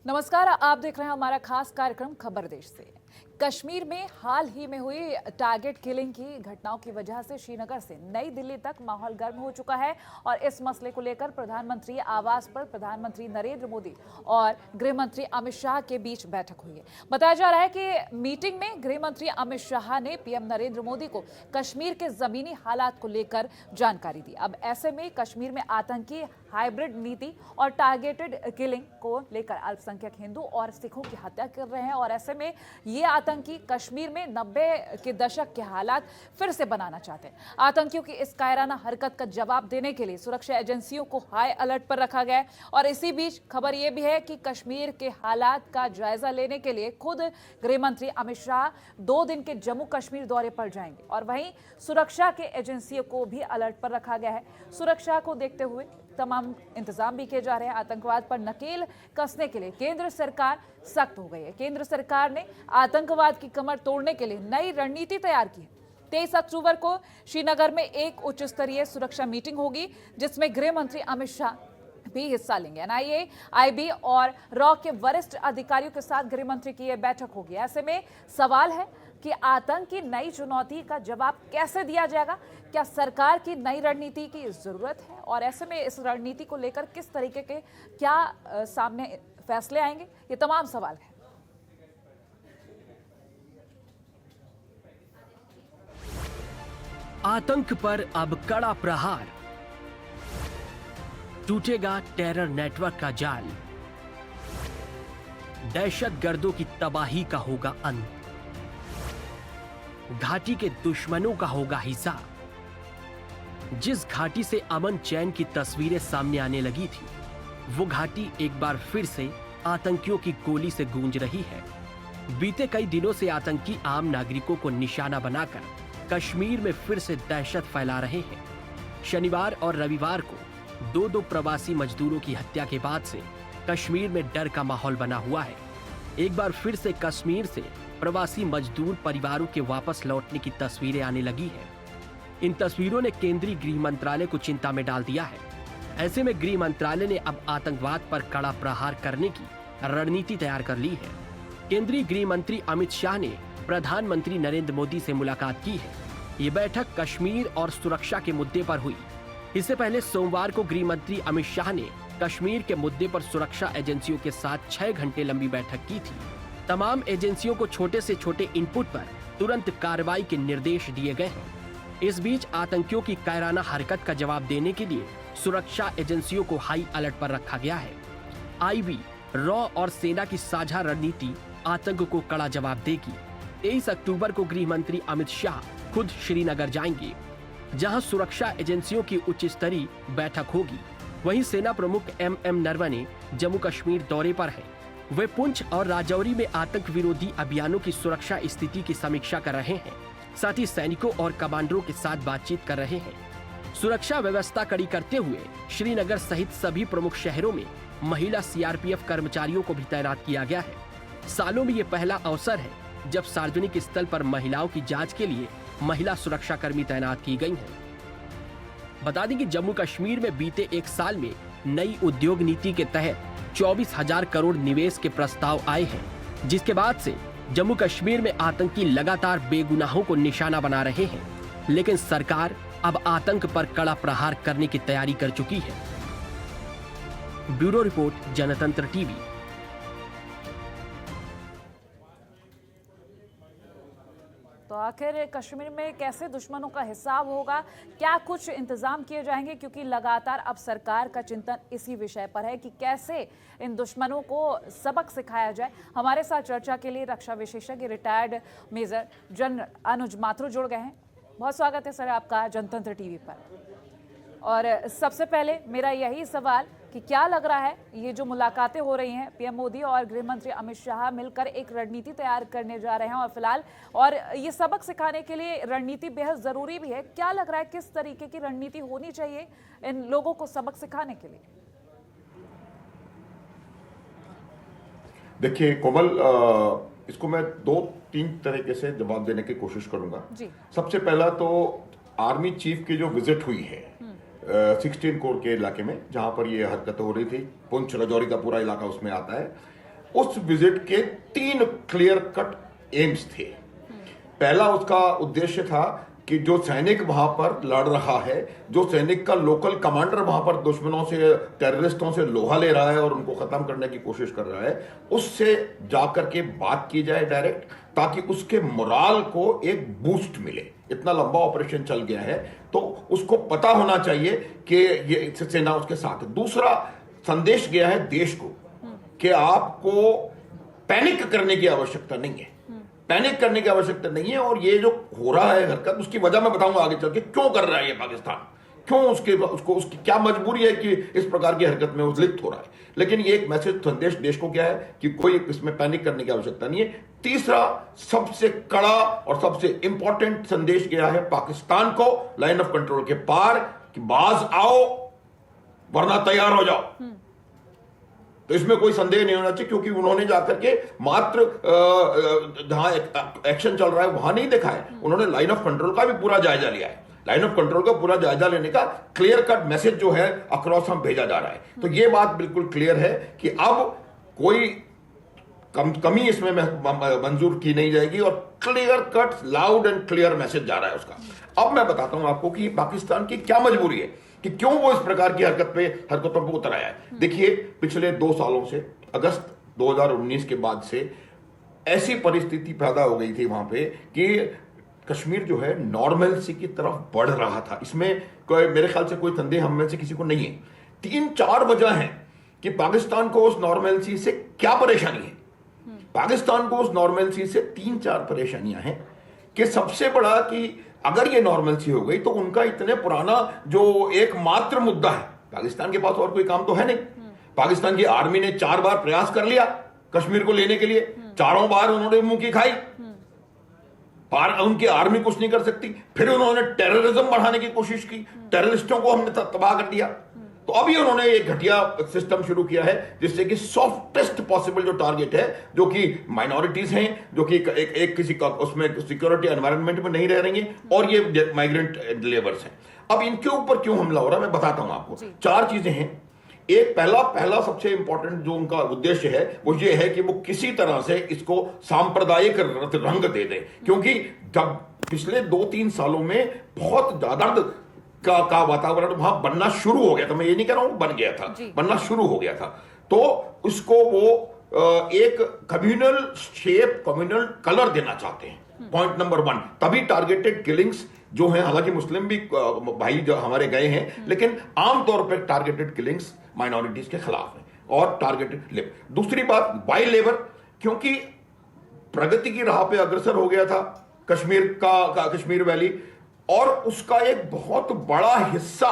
नमस्कार, आप देख रहे हैं हमारा खास कार्यक्रम खबर देश से। कश्मीर में हाल ही में हुई टारगेट किलिंग की घटनाओं की वजह से श्रीनगर से नई दिल्ली तक माहौल गर्म हो चुका है और इस मसले को लेकर प्रधानमंत्री आवास पर प्रधानमंत्री नरेंद्र मोदी और गृह मंत्री अमित शाह के बीच बैठक हुई है। बताया जा रहा है कि मीटिंग में गृह मंत्री अमित शाह ने पीएम नरेंद्र मोदी को कश्मीर के जमीनी हालात को लेकर जानकारी दी। अब ऐसे में कश्मीर में आतंकी हाइब्रिड नीति और टारगेटेड किलिंग को लेकर अल्पसंख्यक हिंदू और सिखों की हत्या कर रहे हैं और ऐसे में ये आतंकी कश्मीर में 90 के दशक के हालात फिर से बनाना चाहते हैं। आतंकियों की इस कायराना हरकत का जवाब देने के लिए सुरक्षा एजेंसियों को हाई अलर्ट पर रखा गया है और इसी बीच खबर यह भी है कि कश्मीर के हालात का जायजा लेने के लिए खुद गृह मंत्री अमित शाह 2 दिन के जम्मू कश्मीर दौरे पर जाएंगे और वहीं सुरक्षा के एजेंसियों को भी अलर्ट पर रखा गया है। सुरक्षा को देखते हुए तमाम इंतजाम भी किए जा रहे हैं। आतंकवाद पर नकेल कसने के लिए केंद्र सरकार सख्त हो गई है। केंद्र सरकार ने आतंकवाद की कमर तोड़ने के लिए नई रणनीति तैयार की है। 23 अक्टूबर को श्रीनगर में एक उच्च स्तरीय सुरक्षा मीटिंग होगी जिसमें गृह मंत्री अमित शाह भी हिस्सा लेंगे। एनआईए, आईबी और रॉ के वरिष्ठ अधिकारियों के साथ गृह मंत्री की यह बैठक होगी। ऐसे में सवाल है कि आतंक की नई चुनौती का जवाब कैसे दिया जाएगा। क्या सरकार की नई रणनीति की जरूरत है और ऐसे में इस रणनीति को लेकर किस तरीके के क्या सामने फैसले आएंगे, ये तमाम सवाल है। आतंक पर अब कड़ा प्रहार, टूटेगा टेरर नेटवर्क का जाल, दहशतगर्दों की तबाही का होगा अंत, घाटी के दुश्मनों का होगा हिसाब। जिस घाटी से अमन चैन की तस्वीरें सामने आने लगी थी, वो घाटी एक बार फिर से आतंकियों की गोली से गूंज रही है। बीते कई दिनों से आतंकी आम नागरिकों को निशाना बनाकर कश्मीर में फिर से दहशत फैला रहे हैं। शनिवार और रविवार को 2 प्रवासी मजदूरों की हत्या के बाद से कश्मीर में डर का माहौल बना हुआ है। एक बार फिर से कश्मीर से प्रवासी मजदूर परिवारों के वापस लौटने की तस्वीरें आने लगी हैं। इन तस्वीरों ने केंद्रीय गृह मंत्रालय को चिंता में डाल दिया है। ऐसे में गृह मंत्रालय ने अब आतंकवाद पर कड़ा प्रहार करने की रणनीति तैयार कर ली है। केंद्रीय गृह मंत्री अमित शाह ने प्रधानमंत्री नरेंद्र मोदी से मुलाकात की है। ये बैठक कश्मीर और सुरक्षा के मुद्दे पर हुई। इससे पहले सोमवार को गृह मंत्री अमित शाह ने कश्मीर के मुद्दे पर सुरक्षा एजेंसियों के साथ 6 घंटे लंबी बैठक की थी। तमाम एजेंसियों को छोटे से छोटे इनपुट पर तुरंत कार्रवाई के निर्देश दिए गए हैं। इस बीच आतंकियों की कायराना हरकत का जवाब देने के लिए सुरक्षा एजेंसियों को हाई अलर्ट पर रखा गया है। आईबी, रॉ और सेना की साझा रणनीति आतंक को कड़ा जवाब देगी। 23 अक्टूबर को गृह मंत्री अमित शाह खुद श्रीनगर जाएंगे, जहां सुरक्षा एजेंसियों की उच्च स्तरीय बैठक होगी। वहीं सेना प्रमुख एमएम नरवणे जम्मू कश्मीर दौरे पर हैं। वे पुंछ और राजौरी में आतंक विरोधी अभियानों की सुरक्षा स्थिति की समीक्षा कर रहे हैं। साथ ही सैनिकों और कमांडरों के साथ बातचीत कर रहे हैं। सुरक्षा व्यवस्था कड़ी करते हुए श्रीनगर सहित सभी प्रमुख शहरों में महिला सीआरपीएफ कर्मचारियों को भी तैनात किया गया है। सालों में ये पहला अवसर है जब सार्वजनिक स्थल पर महिलाओं की जांच के लिए महिला सुरक्षा कर्मी तैनात की गई हैं। बता दें कि जम्मू कश्मीर में बीते 1 साल में नई उद्योग नीति के तहत 24,000 करोड़ निवेश के प्रस्ताव आए हैं, जिसके बाद से जम्मू कश्मीर में आतंकी लगातार बेगुनाहों को निशाना बना रहे हैं। लेकिन सरकार अब आतंक पर कड़ा प्रहार करने की तैयारी कर चुकी है। ब्यूरो रिपोर्ट, जनतंत्र टीवी। तो आखिर कश्मीर में कैसे दुश्मनों का हिसाब होगा, क्या कुछ इंतजाम किए जाएंगे, क्योंकि लगातार अब सरकार का चिंतन इसी विषय पर है कि कैसे इन दुश्मनों को सबक सिखाया जाए। हमारे साथ चर्चा के लिए रक्षा विशेषज्ञ रिटायर्ड मेजर जनरल अनुज माथुर जुड़ गए हैं। बहुत स्वागत है सर आपका जनतंत्र टीवी पर। और सबसे पहले मेरा यही सवाल कि क्या लग रहा है, ये जो मुलाकातें हो रही हैं, पीएम मोदी और गृह मंत्री अमित शाह मिलकर एक रणनीति तैयार करने जा रहे हैं और फिलहाल और ये सबक सिखाने के लिए रणनीति बेहद जरूरी भी है। क्या लग रहा है किस तरीके की रणनीति होनी चाहिए इन लोगों को सबक सिखाने के लिए? देखिए कोमल, इसको मैं 2-3 तरीके से जवाब देने की कोशिश करूंगा। सबसे पहला तो आर्मी चीफ की जो विजिट हुई है 16 कोर के इलाके में, जहां पर ये हरकत हो रही थी, पुंछ राजौरी का पूरा इलाका उसमें आता है, उस विजिट के 3 क्लियर कट एम्स थे। पहला उसका उद्देश्य था कि जो सैनिक वहां पर लड़ रहा है, जो सैनिक का लोकल कमांडर वहां पर दुश्मनों से, टेररिस्टों से लोहा ले रहा है और उनको खत्म करने की कोशिश कर रहा है, उससे जाकर के बात की जाए डायरेक्ट, ताकि उसके मोराल को एक बूस्ट मिले। इतना लंबा ऑपरेशन चल गया है तो उसको पता होना चाहिए कि ये सेना उसके साथ है। दूसरा संदेश गया है देश को कि आपको पैनिक करने की आवश्यकता नहीं है, पैनिक करने की आवश्यकता नहीं है। और ये जो हो रहा है हरकत, उसकी वजह मैं बताऊंगा आगे चल के क्यों कर रहा है ये पाकिस्तान, क्यों उसकी क्या मजबूरी है कि इस प्रकार की हरकत में उद्लिप्त हो रहा है। लेकिन ये एक मैसेज संदेश देश को क्या है कि कोई इसमें पैनिक करने की आवश्यकता नहीं है। तीसरा सबसे कड़ा और सबसे इंपॉर्टेंट संदेश गया है पाकिस्तान को लाइन ऑफ कंट्रोल के पार कि बाज आओ वरना तैयार हो जाओ। तो इसमें कोई संदेह नहीं होना चाहिए, क्योंकि उन्होंने जाकर के मात्र जहां एक्शन चल रहा है वहां नहीं देखा है, उन्होंने लाइन ऑफ कंट्रोल का भी पूरा जायजा लिया है। लाइन ऑफ कंट्रोल का पूरा जायजा लेने का क्लियर कट मैसेज जो है अक्रॉस हम भेजा जा रहा है। तो ये बात बिल्कुल क्लियर है कि अब कोई कमी इसमें मंजूर की नहीं जाएगी और clear cut loud and clear message जा रहा है उसका। अब मैं बताता हूं आपको कि पाकिस्तान की क्या मजबूरी है कि क्यों वो इस प्रकार की हरकतों पर उतर आया है। देखिए, पिछले 2 सालों से, अगस्त 2019 के बाद से ऐसी परिस्थिति पैदा हो गई थी वहां पे कि कश्मीर जो है नॉर्मलसी की तरफ बढ़ रहा था। इसमें मेरे ख्याल से कोई संदेह हम में से किसी को नहीं है। 3-4 वजह है कि पाकिस्तान को उस नॉर्मलसी से क्या परेशानी है। पाकिस्तान को उस नॉर्मलसी से 3-4 परेशानियां हैं कि सबसे बड़ा कि अगर ये नॉर्मलसी हो गई तो उनका इतने पुराना जो एकमात्र मुद्दा है, पाकिस्तान के पास और कोई काम तो है नहीं। पाकिस्तान की आर्मी ने 4 बार प्रयास कर लिया कश्मीर को लेने के लिए, चारों बार उन्होंने मुंह की खाई, उनकी आर्मी कुछ नहीं कर सकती। फिर उन्होंने टेररिज्म बढ़ाने की कोशिश की, टेररिस्टों को हमने तबाह कर दिया। तो अभी उन्होंने एक घटिया सिस्टम शुरू किया है जिससे कि सॉफ्टेस्ट पॉसिबल जो टारगेट है, जो कि माइनॉरिटीज हैं, जो कि एक किसी का उसमें सिक्योरिटी एनवायरनमेंट में नहीं रह रही हैं, और ये माइग्रेंट लेबर्स हैं। अब इनके ऊपर क्यों हमला हो रहा है मैं बताता हूं आपको। 4 चीजें हैं। एक पहला सबसे इंपॉर्टेंट जो उनका उद्देश्य है वो ये है कि वो किसी तरह से इसको सांप्रदायिक रंग दे दें, क्योंकि जब पिछले 2-3 सालों में बहुत ज्यादा का वातावरण वहां बनना शुरू हो गया था। मैं ये नहीं कह रहा हूं बन गया था, बनना शुरू हो गया था। तो उसको वो एक कम्युनल शेप, कम्युनल कलर देना चाहते हैं। Point number 1। तभी टारगेटेड किलिंग्स जो हैं, हालांकि मुस्लिम भी भाई जो हमारे गए हैं, लेकिन आमतौर पर टारगेटेड किलिंग्स माइनॉरिटीज के खिलाफ है और टारगेटेड लेबर। दूसरी बात, बाई लेबर, क्योंकि प्रगति की राह पे अग्रसर हो गया था कश्मीर वैली, और उसका एक बहुत बड़ा हिस्सा,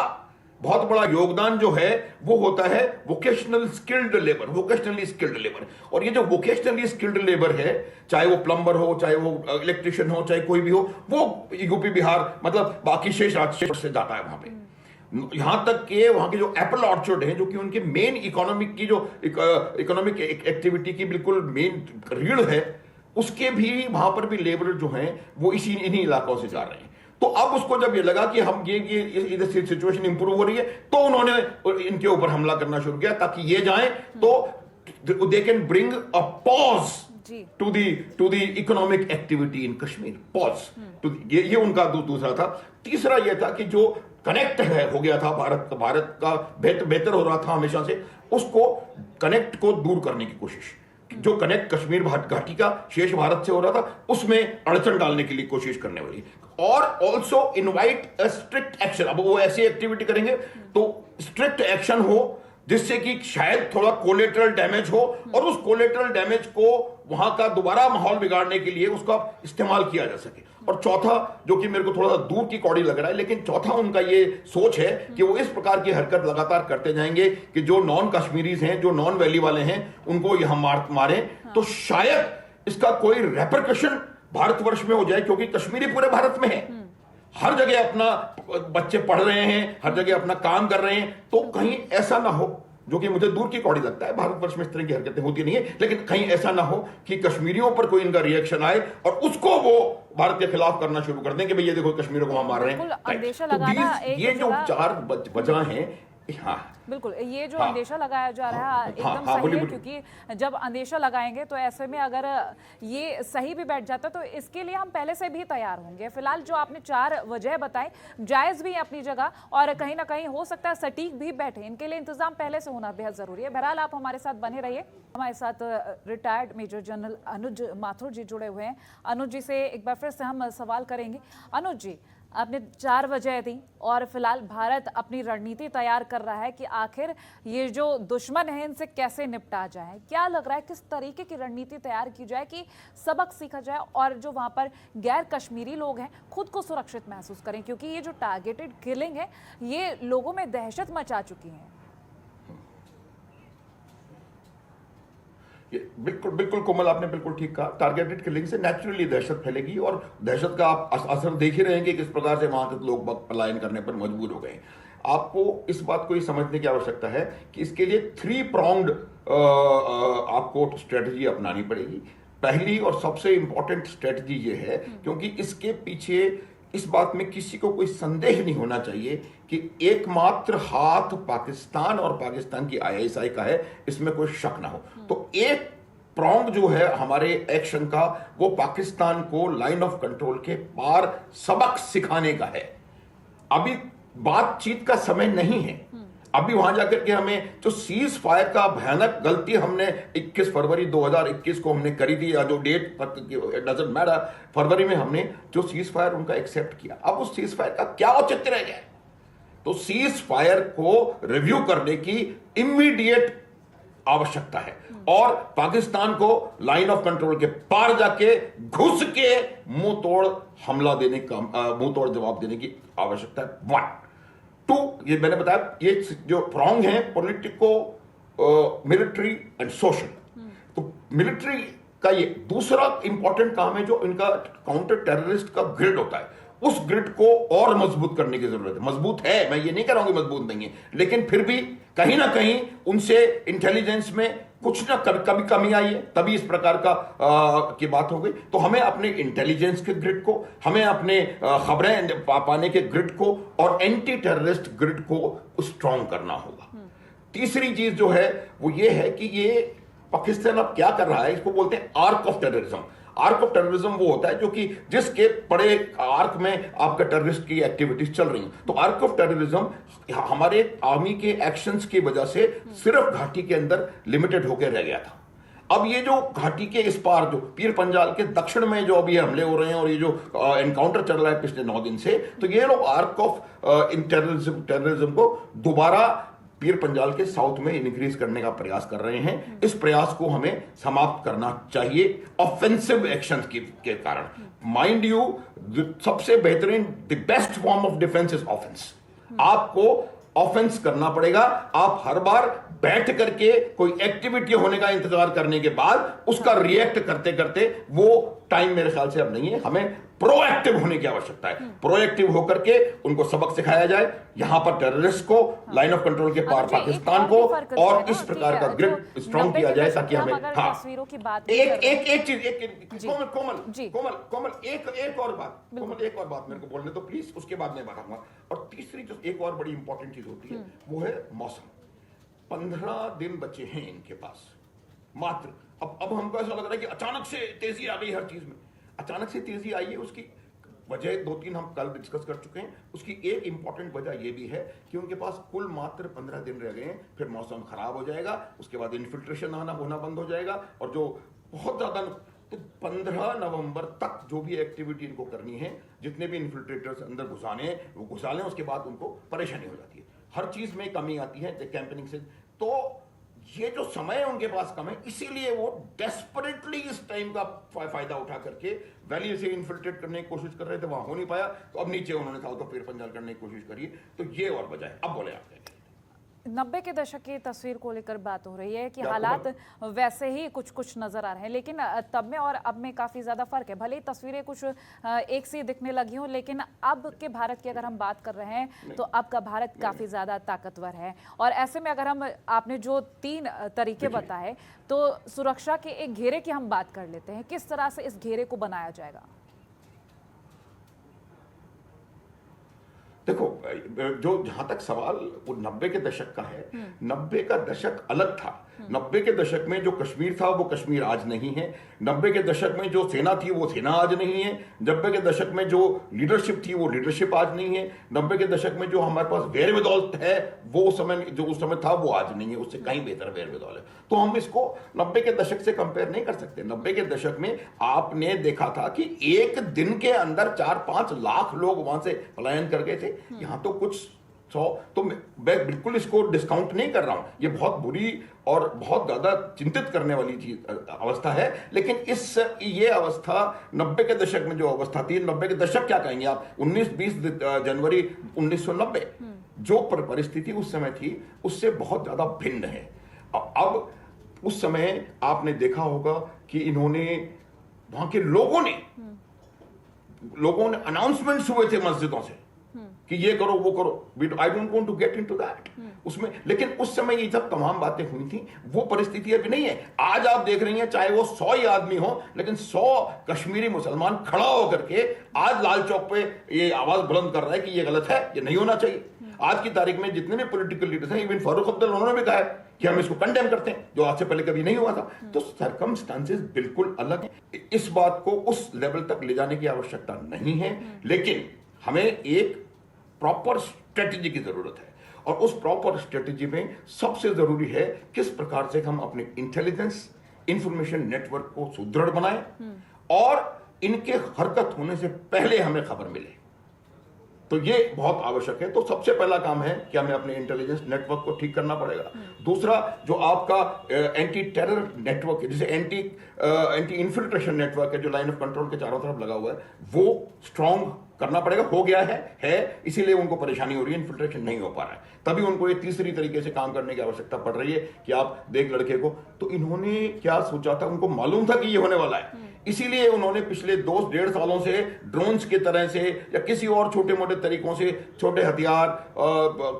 बहुत बड़ा योगदान जो है वो होता है vocational skilled labour, vocationally skilled labour. और ये जो वोकेशनली स्किल्ड लेबर है, चाहे वो प्लम्बर हो, चाहे वो इलेक्ट्रिशियन हो, चाहे कोई भी हो, वो यूपी बिहार मतलब बाकी शेष राज्य से जाता है वहां पे। यहां तक कि वहां के जो एप्पल ऑर्चर्ड है, जो कि उनके मेन इकोनॉमिक की जो इकोनॉमिक एक्टिविटी की बिल्कुल मेन रीढ़ है, उसके भी वहां पर भी लेबर जो हैं वो इन्हीं इलाकों से जा रहे हैं। तो अब उसको जब ये लगा कि हम ये सिचुएशन इंप्रूव हो रही है, तो उन्होंने इनके ऊपर हमला करना शुरू किया ताकि ये जाएं तो they can bring a pause to the economic activity in Kashmir. Pause ये उनका दूसरा था। तीसरा ये था कि जो कनेक्ट हो गया था भारत का बेहतर हो रहा था हमेशा से, उसको कनेक्ट को दूर करने की कोशिश, जो कनेक्ट कश्मीर घाटी का शेष भारत से हो रहा था उसमें अड़चन डालने के लिए कोशिश करने वाली, और also invite a strict action. अब वो ऐसी एक्टिविटी करेंगे तो स्ट्रिक्ट एक्शन हो जिससे कि शायद थोड़ा कोलेटरल डैमेज हो, और उस कोलेटरल डैमेज को वहां का दोबारा माहौल बिगाड़ने के लिए उसका इस्तेमाल किया जा सके। और चौथा, जो कि मेरे को थोड़ा सा दूर की कौड़ी लग रहा है, लेकिन चौथा उनका ये सोच है कि वो इस प्रकार की हरकत लगातार करते जाएंगे कि जो नॉन कश्मीरीज हैं, जो नॉन वैली वाले हैं, उनको यहां मारें। तो शायद इसका कोई रेपरकशन भारतवर्ष में हो जाए, क्योंकि कश्मीरी पूरे भारत में है, हर जगह अपना बच्चे पढ़ रहे हैं, हर जगह अपना काम कर रहे हैं। तो कहीं ऐसा ना हो, जो कि मुझे दूर की कौड़ी लगता है, भारतवर्ष में इस तरह की हरकतें होती नहीं है, लेकिन कहीं ऐसा ना हो कि कश्मीरियों पर कोई इनका रिएक्शन आए और उसको वो भारत के खिलाफ करना शुरू कर दें कि भाई ये देखो कश्मीरियों को वहां मार रहे हैं। अंदेशा लगाना ये जो 4 वजह हैं, हाँ बिल्कुल, ये जो हाँ, अंदेशा लगाया जा रहा है एकदम हाँ, सही बोलिए, है, बोलिए। क्योंकि जब अंदेशा लगाएंगे तो ऐसे में अगर ये सही भी बैठ जाता तो इसके लिए हम पहले से भी तैयार होंगे। फिलहाल जो आपने 4 वजह बताई जायज़ भी है अपनी जगह, और कहीं ना कहीं हो सकता है सटीक भी बैठे, इनके लिए इंतजाम पहले से होना बेहद ज़रूरी है। बहरहाल आप हमारे साथ बने रहिए। हमारे साथ रिटायर्ड मेजर जनरल अनुज माथुर जी जुड़े हुए हैं। अनुज जी से एक बार फिर से हम सवाल करेंगे। अनुज जी, आपने 4 वजह दी और फिलहाल भारत अपनी रणनीति तैयार कर रहा है कि आखिर ये जो दुश्मन है इनसे कैसे निपटा जाए। क्या लग रहा है किस तरीके की रणनीति तैयार की जाए कि सबक सीखा जाए और जो वहाँ पर गैर कश्मीरी लोग हैं खुद को सुरक्षित महसूस करें, क्योंकि ये जो टारगेटेड किलिंग है ये लोगों में दहशत मचा चुकी है। बिल्कुल बिल्कुल कोमल, आपने बिल्कुल ठीक कहा। टारगेटेड किलिंग से नेचुरली दहशत फैलेगी और दहशत का आप असर देख ही रहेंगे किस प्रकार से वहां से लोग पलायन करने पर मजबूर हो गए। आपको इस बात को ये समझने की आवश्यकता है कि इसके लिए 3 pronged आपको स्ट्रेटजी अपनानी पड़ेगी। पहली और सबसे इंपॉर्टेंट स्ट्रेटजी ये है, क्योंकि इसके पीछे इस बात में किसी को कोई संदेह नहीं होना चाहिए कि एकमात्र हाथ पाकिस्तान और पाकिस्तान की ISI का है, इसमें कोई शक ना हो। तो एक प्रॉन्ग जो है हमारे एक्शन का, वो पाकिस्तान को लाइन ऑफ कंट्रोल के पार सबक सिखाने का है। अभी बातचीत का समय नहीं है। अभी वहां जाकर के हमें जो सीज फायर का भयानक गलती हमने 21 फरवरी 2021 को हमने करी थी, या जो डेट डजंट मैटर, फरवरी में हमने जो सीज फायर उनका एक्सेप्ट किया, अब उस सीज फायर का क्या औचित्य रह गया? तो सीज फायर को रिव्यू करने की इमीडिएट आवश्यकता है और पाकिस्तान को लाइन ऑफ कंट्रोल के पार जाके घुस के मुंह तोड़ हमला देने का, मुंह तोड़ जवाब देने की आवश्यकता है। 1 2 ये मैंने बताया, ये जो प्रॉन्ग है पॉलिटिको, मिलिट्री एंड सोशल। तो मिलिट्री का ये दूसरा इंपॉर्टेंट काम है, जो इनका काउंटर टेररिस्ट का ग्रिड होता है, उस ग्रिड को और मजबूत करने की जरूरत है। मजबूत है, मैं ये नहीं कह रहा हूं कि मजबूत नहीं है, लेकिन फिर भी कहीं ना कहीं उनसे इंटेलिजेंस में कुछ ना कभी कमी आई है, तभी इस प्रकार का की बात हो गई। तो हमें अपने इंटेलिजेंस के ग्रिड को, हमें अपने खबरें पाने के ग्रिड को और एंटी टेररिस्ट ग्रिड को स्ट्रांग करना होगा। तीसरी चीज जो है वो ये है कि ये पाकिस्तान अब क्या कर रहा है, इसको बोलते हैं arc of terrorism. Arc of terrorism वो होता है जो कि जिसके बड़े आर्क में आपका टेररिस्ट की एक्टिविटीज चल रही हैं। तो आर्क ऑफ टेररिज्म हमारे आर्मी के एक्शंस की वजह से सिर्फ घाटी के अंदर लिमिटेड होकर रह गया था। अब ये जो घाटी के इस पार, जो पीर पंजाल के दक्षिण में जो अभी हमले हो रहे हैं और ये जो एनकाउंटर चल रहा है पिछले 9 दिन से, तो ये लोग आर्क ऑफ टेररिज्म को दोबारा पीर पंजाल के साउथ में इंक्रीज करने का प्रयास कर रहे हैं। इस प्रयास को हमें समाप्त करना चाहिए ऑफेंसिव एक्शन के कारण। माइंड यू, सबसे बेहतरीन, the best form of defence is offence. आपको ऑफेंस करना पड़ेगा। आप हर बार बैठ करके कोई एक्टिविटी होने का इंतजार करने के बाद उसका रिएक्ट करते करते वो टाइम मेरे ख्याल से अब नहीं है। हमें प्रोएक्टिव होने की आवश्यकता है। प्रोएक्टिव होकर के उनको सबक सिखाया जाए, यहां पर टेररिस्ट को लाइन ऑफ कंट्रोल के पार पाकिस्तान को, और इस प्रकार का ग्रिड स्ट्रांग किया जाए ताकि हमें, हाँ, तस्वीरों की बात एक चीज, कोमल एक और बात मेरे को बोलने तो प्लीज, उसके बाद मैं बताऊंगा। और तीसरी जो एक और बड़ी इंपॉर्टेंट चीज होती है वो है मौसम। 15 दिन बचे हैं इनके पास मात्र। अब हमको ऐसा लग रहा है कि अचानक से तेजी आ गई हर चीज में। अचानक से तेजी आई है, उसकी वजह 2-3 हम कल डिस्कस कर चुके हैं। उसकी एक इंपॉर्टेंट वजह यह भी है कि उनके पास कुल मात्र 15 दिन रह गए हैं, फिर मौसम खराब हो जाएगा, उसके बाद इन्फिल्ट्रेशन होना बंद हो जाएगा, और जो बहुत ज्यादा, तो 15 नवंबर तक जो भी एक्टिविटी इनको करनी है, जितने भी इन्फिल्ट्रेटर्स अंदर घुसाने हैं वो घुसा लें, उसके बाद उनको परेशानी हो जाती है, हर चीज में कमी आती है कैंपेनिंग से। तो ये जो समय उनके पास कम है, इसीलिए वो डेस्परेटली इस टाइम का फायदा उठा करके वैली से इन्फिल्ट्रेट करने की कोशिश कर रहे थे, वहां हो नहीं पाया, तो अब नीचे उन्होंने साउथ ऑफ पीर पंजाल करने की कोशिश करी। तो ये और वजह है। अब बोले आप। 90 के दशक की तस्वीर को लेकर बात हो रही है कि हालात वैसे ही कुछ नजर आ रहे हैं, लेकिन तब में और अब में काफ़ी ज़्यादा फर्क है। भले ही तस्वीरें कुछ एक सी दिखने लगी हों, लेकिन अब के भारत की अगर हम बात कर रहे हैं तो अब का भारत काफ़ी ज़्यादा ताकतवर है। और ऐसे में अगर हम, आपने जो 3 तरीके बताए, तो सुरक्षा के एक घेरे की हम बात कर लेते हैं। किस तरह से इस घेरे को बनाया जाएगा? देखो, जो जहां तक सवाल वो 90 के दशक का है, 90 का दशक अलग था। 90 के दशक में जो कश्मीर था वो कश्मीर आज नहीं है। 90 के दशक में जो सेना थी वो सेना आज नहीं है। 90 के दशक में जो लीडरशिप थी वो लीडरशिप आज नहीं है। 90 के दशक में जो हमारे पास वेरविदौल है वो उस समय था वो आज नहीं है, उससे कहीं बेहतर वेरविदौल है। तो हम इसको 90 के दशक से कंपेयर नहीं कर सकते। 90 के दशक में आपने देखा था कि एक दिन के अंदर 4-5 लाख लोग वहां से पलायन कर गए थे। यहां तो कुछ 100, तो मैं बिल्कुल इसको डिस्काउंट नहीं कर रहा हूं, ये बहुत बुरी और बहुत ज्यादा चिंतित करने वाली चीज अवस्था है। लेकिन ये अवस्था 90 के दशक में जो अवस्था थी, 90 के दशक क्या कहेंगे आप, 19-20 जनवरी 1990 जो परिस्थिति उस समय थी उससे बहुत ज्यादा भिन्न है। अब उस समय आपने देखा होगा कि इन्होंने वहां के लोगों ने अनाउंसमेंट्स हुए थे मस्जिदों से कि ये करो वो करो। I don't want to get into that उसमें, लेकिन उस समय ये जब तमाम बातें हुई थी वो परिस्थिति अभी नहीं है। आज आप देख रही हैं चाहे वो 100 ही आदमी हो, लेकिन 100 कश्मीरी मुसलमान खड़ा होकर के आज लाल चौक पे ये आवाज बुलंद कर रहा है कि ये गलत है, ये नहीं होना चाहिए। आज की तारीख में जितने भी पॉलिटिकल लीडर्स हैं, इवन फारूक अब्दुल्ला, उन्होंने भी कहा है कि हम इसको कंडेम करते हैं, जो आज से पहले कभी नहीं हुआ था। तो सर्कमस्टांसेस बिल्कुल अलग है। इस बात को उस लेवल तक ले जाने की आवश्यकता नहीं है, लेकिन हमें एक प्रॉपर स्ट्रेटजी की जरूरत है। और उस प्रॉपर स्ट्रेटजी में सबसे जरूरी है किस प्रकार से हम अपने इंटेलिजेंस इंफॉर्मेशन नेटवर्क को सुदृढ़ बनाएं और इनके हरकत होने से पहले हमें खबर मिले। तो ये बहुत आवश्यक है। तो सबसे पहला काम है कि हमें अपने इंटेलिजेंस नेटवर्क को ठीक करना पड़ेगा। दूसरा, जो आपका एंटी टेरर नेटवर्क है, जैसे एंटी इन्फिल्ट्रेशन नेटवर्क है जो लाइन ऑफ कंट्रोल के चारों तरफ लगा हुआ है, वो स्ट्रांग करना पड़ेगा। हो गया है इसीलिए उनको परेशानी हो रही है, इन्फिल्ट्रेशन नहीं हो पा रहा है। तभी उनको ये तीसरी तरीके से काम करने की आवश्यकता पड़ रही है कि आप देख लड़के को, तो इन्होंने क्या सोचा था, उनको मालूम था कि ये होने वाला है, इसीलिए उन्होंने पिछले 2-1.5 सालों से ड्रोन्स की तरह से या किसी और छोटे मोटे तरीकों से छोटे हथियार,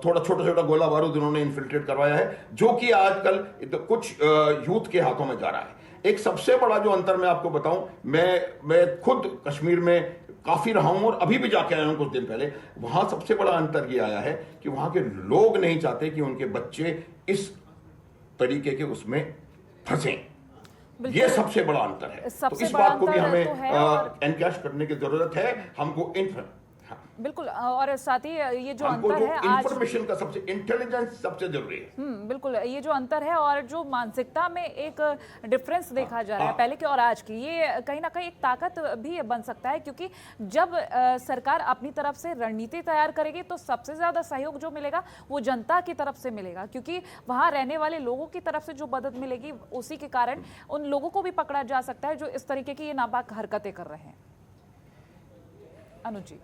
थोड़ा छोटा गोला बारूद उन्होंने इन्फिल्ट्रेट करवाया है, जो कि आजकल कुछ यूथ के हाथों में जा रहा है। एक सबसे बड़ा जो अंतर मैं आपको बताऊं, मैं खुद कश्मीर में काफी रहा हूं और अभी भी जाके आया हूं कुछ दिन पहले। वहां सबसे बड़ा अंतर ये आया है कि वहां के लोग नहीं चाहते कि उनके बच्चे इस तरीके के उसमें फंसे। ये सबसे बड़ा अंतर है। तो इस बात को भी हमें एनकैश करने की जरूरत है। हमको बिल्कुल, और साथ ही ये जो अंतर है आज इंफॉर्मेशन का सबसे इंटेलिजेंस सबसे जरूरी है। बिल्कुल, ये जो अंतर है और जो मानसिकता में एक डिफरेंस देखा जा रहा है पहले के और आज की, ये कहीं ना कहीं एक ताकत भी बन सकता है। क्योंकि जब सरकार अपनी तरफ से रणनीति तैयार करेगी तो सबसे ज्यादा सहयोग जो मिलेगा वो जनता की तरफ से मिलेगा, क्योंकि वहां रहने वाले लोगों की तरफ से जो मदद मिलेगी उसी के कारण उन लोगों को भी पकड़ा जा सकता है जो इस तरीके की ये नापाक हरकतें कर रहे हैं। अनुज जी,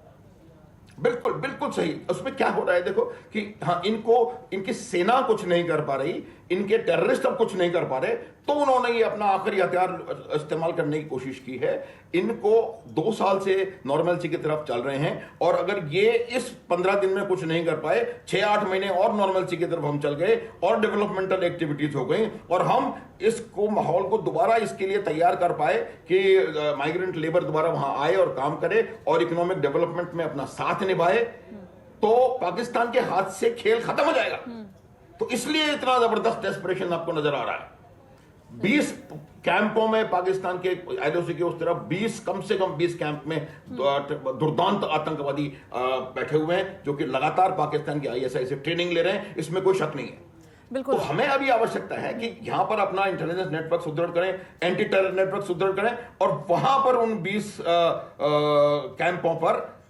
बिल्कुल बिल्कुल सही। उसमें क्या हो रहा है देखो कि हाँ, इनकी सेना कुछ नहीं कर पा रही, इनके टेररिस्ट अब कुछ नहीं कर पा रहे, तो उन्होंने ये अपना आखिरी हथियार इस्तेमाल करने की कोशिश की है। इनको 2 साल से नॉर्मलसी की तरफ चल रहे हैं और अगर ये इस 15 दिन में कुछ नहीं कर पाए, 6-8 महीने और नॉर्मलसी की तरफ हम चल गए और डेवलपमेंटल एक्टिविटीज हो गई और हम इसको माहौल को दोबारा इसके लिए तैयार कर पाए कि माइग्रेंट लेबर दोबारा वहां आए और काम करे और इकोनॉमिक डेवलपमेंट में अपना साथ निभाए, तो पाकिस्तान के हाथ से खेल खत्म हो जाएगा। तो इसलिए इतना जबरदस्त डेस्परेशन आपको नजर आ रहा है। 20 कैंपों में पाकिस्तान के एलओसी के उस तरफ 20 कम से कम 20 कैंप में दुर्दांत आतंकवादी बैठे हुए हैं जो कि लगातार पाकिस्तान की आईएसआई से ट्रेनिंग ले रहे हैं, इसमें कोई शक नहीं है। बिल्कुल। तो हमें अभी आवश्यकता है कि यहां पर अपना इंटेलिजेंस नेटवर्क सुदृढ़ करें, एंटी टेरर नेटवर्क सुदृढ़ करें और वहां पर उन 20 कैंपों पर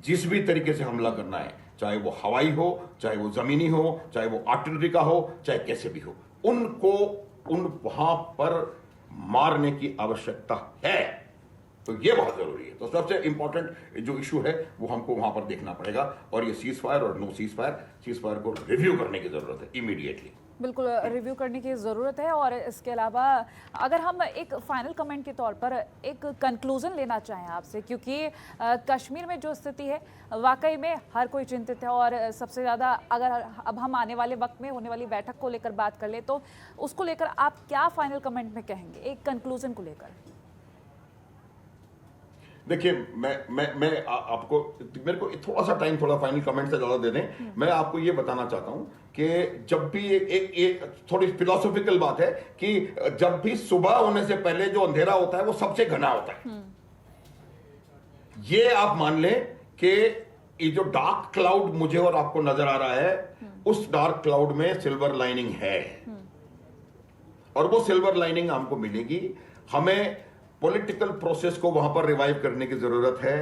जिस भी तरीके से हमला करना है, चाहे वो हवाई हो, चाहे वो जमीनी हो, चाहे वो आर्टिलरी का हो, चाहे कैसे भी हो, उन वहां पर मारने की आवश्यकता है। तो ये बहुत जरूरी है। तो सबसे इंपॉर्टेंट जो इशू है वो हमको वहां पर देखना पड़ेगा और ये सीज फायर और नो सीज फायर को रिव्यू करने की जरूरत है इमीडिएटली। बिल्कुल रिव्यू करने की ज़रूरत है। और इसके अलावा अगर हम एक फाइनल कमेंट के तौर पर एक कंक्लूजन लेना चाहें आपसे, क्योंकि कश्मीर में जो स्थिति है वाकई में हर कोई चिंतित है और सबसे ज़्यादा अगर अब हम आने वाले वक्त में होने वाली बैठक को लेकर बात कर ले तो उसको लेकर आप क्या फाइनल कमेंट में कहेंगे एक कंक्लूजन को लेकर? देखिए आपको मेरे को थोड़ा सा टाइम, थोड़ा फाइनल कमेंट से ज्यादा दे दें। मैं आपको ये बताना चाहता हूं कि जब भी एक थोड़ी फिलोसॉफिकल बात है कि जब भी सुबह होने से पहले जो अंधेरा होता है वो सबसे घना होता है। ये आप मान लें कि ये जो डार्क क्लाउड मुझे और आपको नजर आ रहा है, उस डार्क क्लाउड में सिल्वर लाइनिंग है, और वो सिल्वर लाइनिंग हमको मिलेगी। हमें पॉलिटिकल प्रोसेस को वहां पर रिवाइव करने की जरूरत है,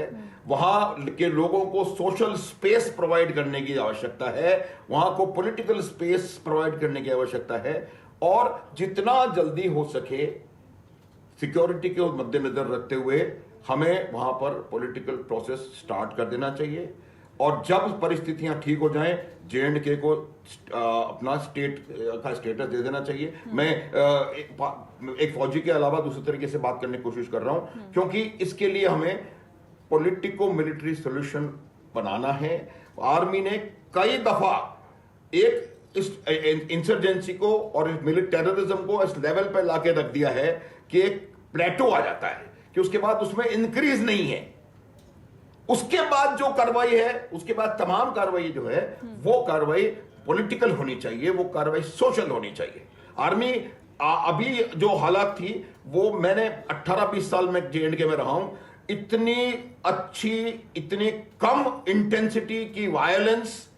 वहां के लोगों को सोशल स्पेस प्रोवाइड करने की आवश्यकता है, वहां को पॉलिटिकल स्पेस प्रोवाइड करने की आवश्यकता है, और जितना जल्दी हो सके सिक्योरिटी के मद्देनजर रखते हुए हमें वहां पर पॉलिटिकल प्रोसेस स्टार्ट कर देना चाहिए। और जब परिस्थितियां ठीक हो जाएं, J&K को अपना स्टेट का स्टेटस दे देना चाहिए। मैं एक फौजी के अलावा दूसरे तरीके से बात करने की कोशिश कर रहा हूं, क्योंकि इसके लिए हमें पॉलिटिको मिलिट्री सॉल्यूशन बनाना है। आर्मी ने कई दफा एक इस इंसर्जेंसी को और टेररिज्म को इस लेवल पर लाके रख दिया है कि एक प्लेटो आ जाता है कि उसके बाद उसमें इंक्रीज नहीं है। उसके बाद जो कार्रवाई है, उसके बाद तमाम कार्रवाई जो है वो कार्रवाई पॉलिटिकल होनी चाहिए, वो कार्रवाई सोशल होनी चाहिए। आर्मी अभी जो हालात थी वो, मैंने 18-20 साल में J&K में रहा हूं, इतनी अच्छी, इतनी कम इंटेंसिटी की वायलेंस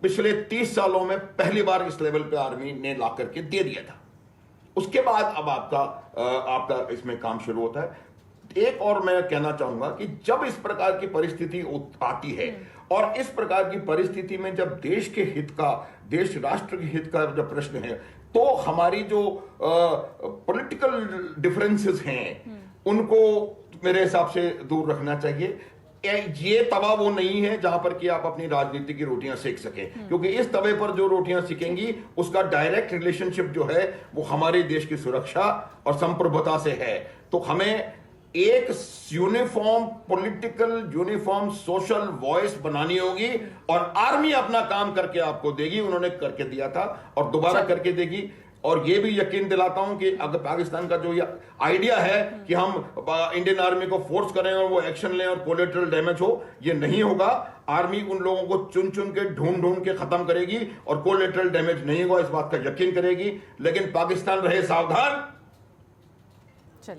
पिछले 30 सालों में पहली बार इस लेवल पे आर्मी ने ला करके दे दिया था। उसके बाद अब आपका इसमें काम शुरू होता है। एक और मैं कहना चाहूंगा कि जब इस प्रकार की परिस्थिति आती है, और इस प्रकार की परिस्थिति में जब देश के हित का, देश राष्ट्र के हित का जब प्रश्न है, तो हमारी जो पॉलिटिकल डिफरेंसेस हैं उनको मेरे हिसाब से दूर रखना चाहिए। ये तवा वो नहीं है जहां पर कि आप अपनी राजनीति की रोटियां सेक सकें, क्योंकि इस तवे पर जो रोटियां सेकेंगी उसका डायरेक्ट रिलेशनशिप जो है वो हमारे देश की सुरक्षा और संप्रभुता से है। तो हमें एक uniform political, uniform social voice बनानी होगी, और आर्मी अपना काम करके आपको देगी। उन्होंने करके दिया था और दोबारा करके देगी। और ये भी यकीन दिलाता हूं कि अगर पाकिस्तान का जो ये आइडिया है कि हम इंडियन आर्मी को फोर्स करें और वो एक्शन लें और कोलेटरल डैमेज हो, ये नहीं होगा। आर्मी उन लोगों को चुन चुन के ढूंढ के खत्म करेगी और कोलेटरल डैमेज नहीं होगा, इस बात का यकीन करेगी। लेकिन पाकिस्तान रहे सावधान,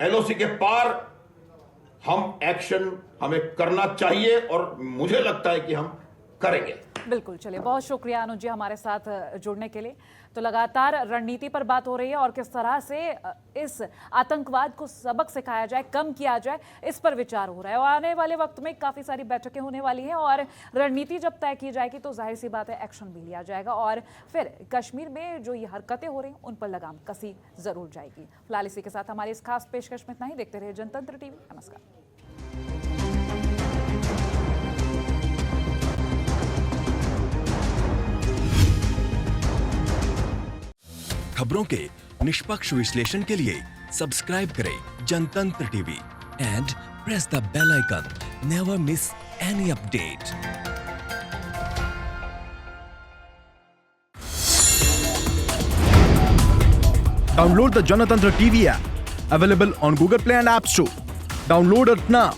LOC के पार हम एक्शन हमें करना चाहिए, और मुझे लगता है कि हम करेंगे। बिल्कुल, चलिए, बहुत शुक्रिया अनुज जी हमारे साथ जुड़ने के लिए। तो लगातार रणनीति पर बात हो रही है और किस तरह से इस आतंकवाद को सबक सिखाया जाए, कम किया जाए, इस पर विचार हो रहा है। और आने वाले वक्त में काफ़ी सारी बैठकें होने वाली हैं, और रणनीति जब तय की जाएगी तो जाहिर सी बात है एक्शन भी लिया जाएगा, और फिर कश्मीर में जो ये हरकतें हो रही हैं उन पर लगाम कसी जरूर जाएगी। फिलहाल इसी के साथ हमारी इस खास पेशकश में इतना ही। देखते रहिए जनतंत्र टीवी। नमस्कार। खबरों के निष्पक्ष विश्लेषण के लिए सब्सक्राइब करें Janatantra TV and press the bell icon. Never miss any update. Download the Janatantra TV app, available on Google Play and App Store. Download it now.